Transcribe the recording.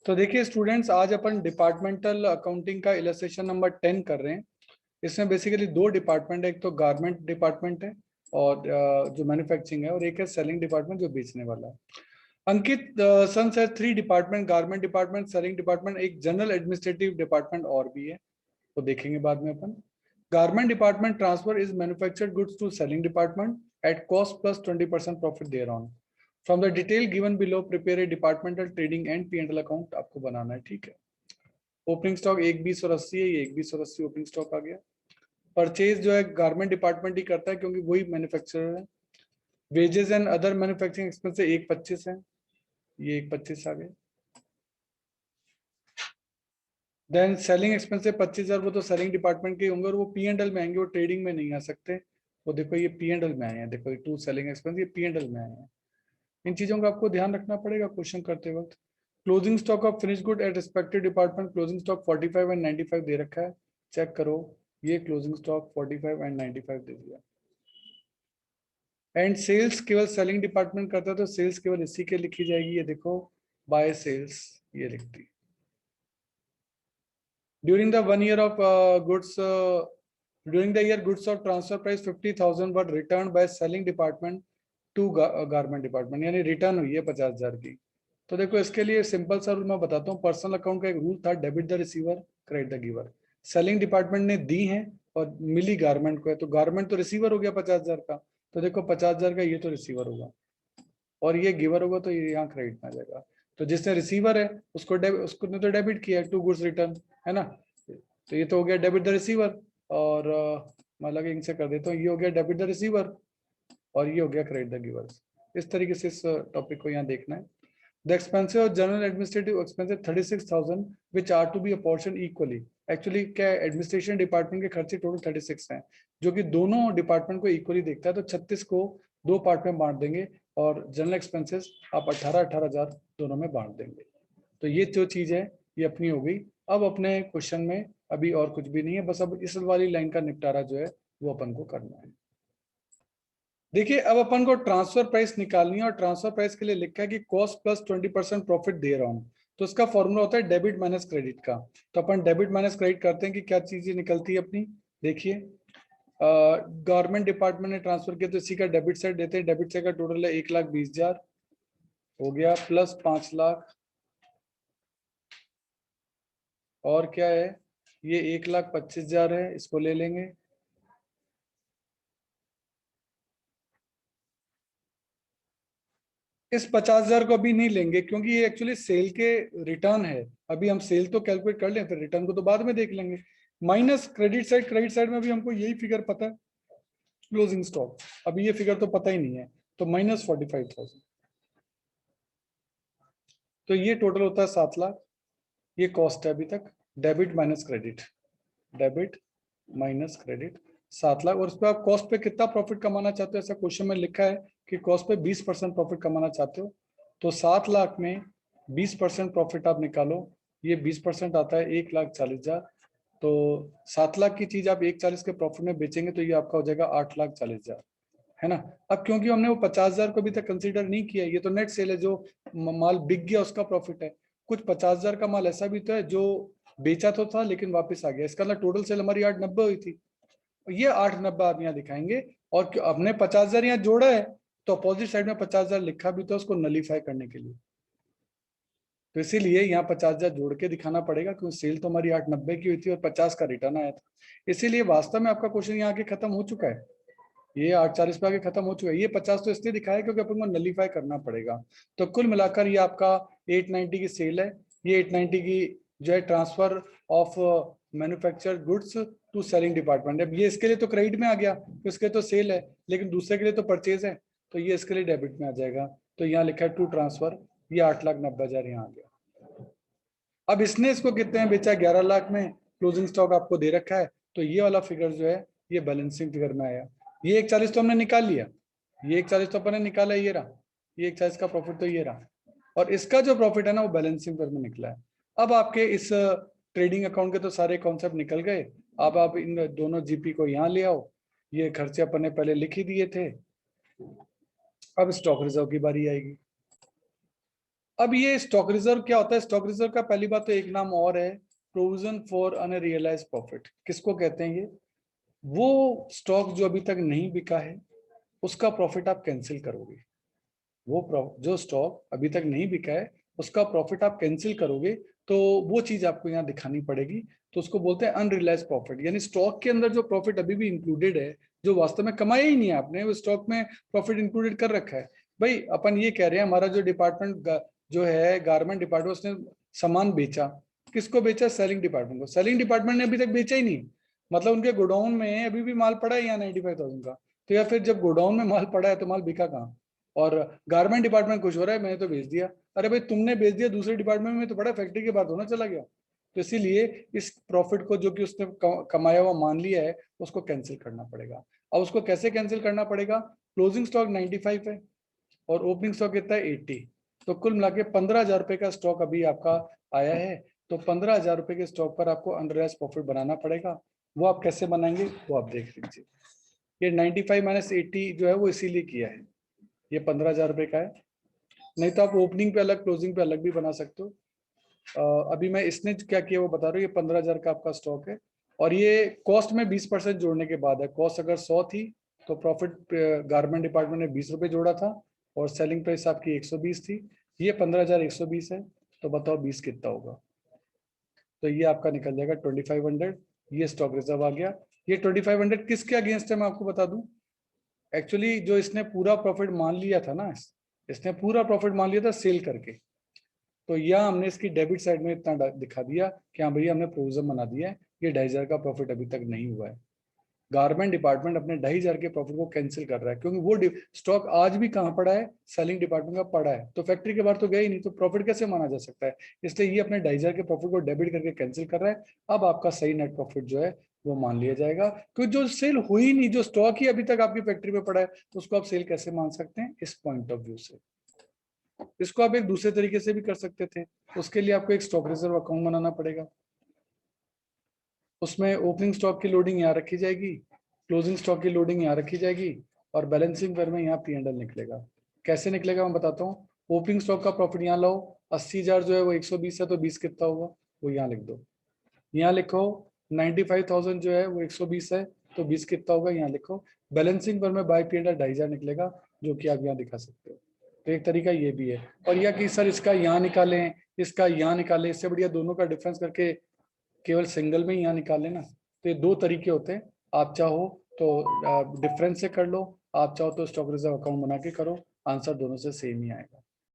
तो देखिए स्टूडेंट्स, आज अपन डिपार्टमेंटल अकाउंटिंग का इलस्ट्रेशन नंबर 10 कर रहे हैं। इसमें बेसिकली दो डिपार्टमेंट है, एक तो गारमेंट डिपार्टमेंट है और जो मैन्युफैक्चरिंग है, और एक है सेलिंग डिपार्टमेंट जो बेचने वाला है। अंकित सन्स है 3 department, garment department, selling department, एक जनरल एडमिनिस्ट्रेटिव डिपार्टमेंट और भी है, तो देखेंगे बाद में अपन। Garment department transfer is manufactured goods to selling department at cost plus 20% profit thereon. From the detail given below prepare a departmental trading and P&L account आपको बनाना है, ठीक है। ओपनिंग स्टॉक 1, 20 और 80 है, ये 1, 20 और 80 ओपनिंग स्टॉक आ गया। परचेज जो है गारमेंट डिपार्टमेंट ही करता है क्योंकि वही मैन्युफैक्चरर है। Wages and other manufacturing expense 1,25 है, ये 1,25 आ गए। देन सेलिंग एक्सपेंस 25,000, वो तो सेलिंग डिपार्टमेंट के होंगे और वो P&L में आएंगे, वो ट्रेडिंग में नहीं आ सकते। वो देखो ये P&L में आए हैं, देखो ये 2 सेलिंग एक्सपेंस, ये P&L में आए हैं। इन चीजों का आपको ध्यान रखना पड़ेगा क्वेश्चन करते वक्त। Closing stock of finish good at respective department, closing stock 45 and 95 दे रखा है, चेक करो। ये क्लोजिंग स्टॉक 45 एंड 95 दे दिया। एंड सेल्स केवल सेलिंग डिपार्टमेंट करता है, तो सेल्स केवल इसी के लिखी जाएगी, ये देखो बाय सेल्स ये लिखती। During the 1 year of goods during the year goods of transfer price 50,000 were returned by selling department to garment department, यानी रिटर्न हुई है 50,000 की। तो देखो इसके लिए सिंपल सा रूल मैं बताता हूँ। पर्सनल अकाउंट का एक रूल था, debit the receiver credit the giver. Selling department ने दी है और मिली गारमेंट को है, तो गारमेंट तो रिसीवर हो गया 50,000 का, तो देखो 50,000 का ये तो रिसीवर होगा और ये गिवर होगा, तो ये यहाँ क्रेडिट में आ जाएगा। तो जिसने रिसीवर है उसको ने तो डेबिट किया टू गुड्स रिटर्न, है ना। तो ये तो हो गया डेबिट द रिसीवर, और मतलब इनसे कर देता हूँ, ये हो गया डेबिट द रिसीवर और ये हो गया क्रेडिट द गिवर्स। इस तरीके से इस टॉपिक को यहाँ देखना है। The expensive of general administrative expensive 36,000 which are to be apportion equally. Actually क्या एडमिनिस्ट्रेशन डिपार्टमेंट के खर्चे टोटल 36 हैं, जो कि दोनों डिपार्टमेंट को इक्वली देखता है, तो 36 को 2 पार्ट में बांट देंगे और जनरल एक्सपेंसेस आप 18,000 दोनों में बांट देंगे। तो ये जो चीज है ये अपनी हो गई। अब अपने क्वेश्चन में अभी और कुछ भी नहीं है, बस अब इस वाली लाइन का निपटारा जो है वो अपन को करना है। देखिए अब अपन को ट्रांसफर प्राइस निकालनी है और ट्रांसफर प्राइस के लिए लिखा है कि कॉस्ट प्लस 20% प्रॉफिट दे रहा हूं। तो इसका फॉर्मूला होता है डेबिट माइनस क्रेडिट का। तो अपन डेबिट माइनस क्रेडिट करते हैं कि क्या चीजें निकलती है अपनी। देखिए गवर्नमेंट डिपार्टमेंट ने ट्रांसफर किया तो इसी का डेबिट साइड देते हैं। डेबिट साइड का टोटल है 1,20,000 हो गया, प्लस 5 लाख और क्या है, ये 1,25,000 है, इसको ले लेंगे। इस 50,000 को अभी नहीं लेंगे क्योंकि ये एक्चुअली सेल के रिटर्न है। अभी हम सेल तो कैलकुलेट कर लें, फिर रिटर्न को तो बाद में देख लेंगे। माइनस क्रेडिट साइड में भी हमको यही फिगर पता है, क्लोजिंग स्टॉक। अभी ये फिगर तो पता ही नहीं है, तो माइनस 45,000। तो ये टोटल होता है 7 लाख। ये कॉस्ट है अभी तक, debit minus credit, debit minus credit 7 lakh. और उस पर आप कॉस्ट पे कितना प्रॉफिट कमाना चाहते हो, ऐसा क्वेश्चन में लिखा है कि कॉस्ट पे 20% प्रॉफिट कमाना चाहते हो। तो 7 लाख में 20% प्रॉफिट आप निकालो, ये 20% आता है 1,40,000। तो 7 लाख की चीज आप 1,40 के प्रॉफिट में बेचेंगे तो ये आपका हो जाएगा 8,40,000, है ना। अब क्योंकि हमने वो 50,000 को अभी तक कंसीडर नहीं किया, ये तो नेट सेल है, जो माल बिक गया उसका प्रॉफिट है। कुछ 50,000 का माल ऐसा भी तो है जो बेचा तो था लेकिन वापस आ गया, इसका मतलब टोटल सेल हमारी 890 हुई थी, ये 890 आप यहाँ दिखाएंगे। और हमने 50,000 यहाँ जोड़ा है, तो अपोजिट साइड में 50,000 लिखा भी था उसको नलीफाई करने के लिए, तो इसीलिए यहाँ 50,000 जोड़ के दिखाना पड़ेगा क्योंकि सेल तो हमारी 890 की हुई थी और 50 का रिटर्न आया था। इसीलिए वास्तव में आपका क्वेश्चन यहाँ आके खत्म हो चुका है, ये 840 पे आके खत्म हो चुका है। ये 50 तो इसलिए दिखाया क्योंकि अपन को नलीफाई करना पड़ेगा। तो कुल मिलाकर ये आपका 890 की सेल है, ये 890 की जो है transfer of manufactured goods to selling department. अब ये इसके लिए तो क्रेडिट में आ गया, तो इसके तो सेल है, लेकिन दूसरे के लिए तो परचेज है, तो ये इसके लिए डेबिट में आ जाएगा। तो यहाँ लिखा है टू ट्रांसफर, ये 8,90,000 यहाँ आ गया। अब इसने इसको कितने में बेचा, 11 लाख में। क्लोजिंग स्टॉक आपको दे रखा है, तो ये वाला फिगर जो है ये बैलेंसिंग फिगर में आया। ये 1,40 तो हमने निकाल लिया, ये 1,40 तो अपन ने निकाला, ये रहा, ये 1,40 का प्रॉफिट तो ये रहा, और इसका जो प्रॉफिट है ना वो बैलेंसिंग फिगर में निकला है। अब आपके इस ट्रेडिंग अकाउंट के तो सारे कॉन्सेप्ट निकल गए। अब आप इन दोनों जीपी को यहाँ ले आओ, ये खर्चे अपन ने पहले लिख ही दिए थे। अब स्टॉक रिजर्व की बारी आएगी। अब ये स्टॉक रिजर्व क्या होता है? स्टॉक रिजर्व का पहली बात तो एक नाम और है, प्रोविजन फॉर अनरियलाइज्ड प्रॉफिट। किसको कहते हैं ये? वो स्टॉक जो अभी तक नहीं बिका है उसका प्रॉफिट आप कैंसिल करोगे। जो स्टॉक अभी तक नहीं बिका है उसका प्रॉफिट आप कैंसिल करोगे, तो वो चीज आपको यहाँ दिखानी पड़ेगी। तो उसको बोलते हैं अनरियलाइज प्रॉफिट, यानी स्टॉक के अंदर जो प्रॉफिट अभी भी इंक्लूडेड है, जो वास्तव में कमाया ही नहीं है आपने, वो स्टॉक में प्रॉफिट इंक्लूडेड कर रखा है। भाई अपन ये कह रहे हैं हमारा जो डिपार्टमेंट जो है गारमेंट डिपार्टमेंट, उसने सामान बेचा। किसको बेचा? सेलिंग डिपार्टमेंट को। सेलिंग डिपार्टमेंट ने अभी तक बेचा ही नहीं, मतलब उनके गोडाउन में अभी भी माल पड़ा है यहाँ 95,000 का। तो या फिर जब गोडाउन में माल पड़ा है तो माल बिका कहाँ? और गारमेंट डिपार्टमेंट खुश हो रहा है, मैंने तो बेच दिया। अरे भाई तुमने बेच दिया, दूसरे डिपार्टमेंट में तो बड़ा फैक्ट्री के बाद होना चला गया। तो इसीलिए इस प्रॉफिट को जो कि उसने कमाया हुआ मान लिया है उसको कैंसिल करना पड़ेगा। अब उसको कैसे कैंसिल करना पड़ेगा? क्लोजिंग स्टॉक 95 है और ओपनिंग स्टॉक कितना है? 80। तो कुल मिला के 15,000 रुपए का स्टॉक अभी आपका आया है। तो 15,000 रुपए के स्टॉक पर आपको अनरियलाइज प्रॉफिट बनाना पड़ेगा। वो आप कैसे बनाएंगे वो आप देख लीजिए। ये 95 माइनस 80 जो है वो इसीलिए किया है, ये 15,000 रुपए का है। नहीं तो आप ओपनिंग पे अलग क्लोजिंग पे अलग भी बना सकते हो। अभी मैं इसने क्या किया वो बता रहा हूँ। ये 15,000 का आपका स्टॉक है और ये कॉस्ट में 20% जोड़ने के बाद है। कॉस्ट अगर 100 थी तो प्रॉफिट गारमेंट डिपार्टमेंट ने 20 रुपए जोड़ा था और सेलिंग प्राइस आपकी 120 थी। ये 15,120 है। तो बताओ 20 कितना होगा? तो ये आपका निकल जाएगा 2500। ये स्टॉक रिजर्व आ गया। ये 2500 किसके अगेंस्ट है मैं आपको बता दूं। एक्चुअली जो इसने पूरा प्रॉफिट मान लिया था ना, इसने पूरा प्रॉफिट मान लिया था सेल करके। तो यह हमने इसकी डेबिट साइड में इतना दिखा दिया कि हाँ भैया हमने प्रोविजन बना दिया है, ये 2,500 का प्रॉफिट अभी तक नहीं हुआ है। गारमेंट डिपार्टमेंट अपने 2,500 के प्रॉफिट को कैंसिल कर रहा है क्योंकि वो स्टॉक आज भी कहाँ पड़ा है? सेलिंग डिपार्टमेंट का पड़ा है। तो फैक्ट्री के बाहर तो गया ही नहीं, तो प्रॉफिट कैसे माना जा सकता है? इसलिए ये अपने 2,500 के प्रॉफिट को डेबिट करके कैंसिल कर रहा है। अब आपका सही नेट प्रॉफिट जो है वो मान लिया जाएगा, क्योंकि जो सेल हुई नहीं, जो स्टॉक ही अभी तक आपकी फैक्ट्री में पड़ा है, तो उसको आप सेल कैसे मान सकते हैं इस पॉइंट ऑफ व्यू से? इसको आप एक दूसरे तरीके से भी कर सकते थे। उसके लिए आपको एक स्टॉक रिजर्व अकाउंट बनाना पड़ेगा। उसमें ओपनिंग स्टॉक की लोडिंग यहाँ रखी जाएगी, क्लोजिंग स्टॉक की लोडिंग यहाँ रखी जाएगी और बैलेंसिंग पर में यहाँ P&L निकलेगा। कैसे निकलेगा मैं बताता हूँ। ओपनिंग स्टॉक का प्रॉफिट यहाँ लाओ, 80,000 जो है वो 120 है, तो 20 कितना होगा वो यहाँ लिख दो। यहाँ लिखो 95,000 जो है वो 120 है, तो 20 कितना होगा यहाँ लिखो। बैलेंसिंग पर में बाय P&L 2,500 निकलेगा, जो कि आप यहाँ दिखा सकते हो। तो एक तरीका ये भी है। और यह कि सर इसका यहाँ निकालें, इसका यहाँ निकालें, इससे बढ़िया दोनों का डिफरेंस करके केवल सिंगल में ही यहाँ निकाल लेना। तो ये दो तरीके होते हैं। आप चाहो तो डिफरेंस से कर लो, आप चाहो तो स्टॉक रिजर्व अकाउंट बना के करो, आंसर दोनों से सेम ही आएगा।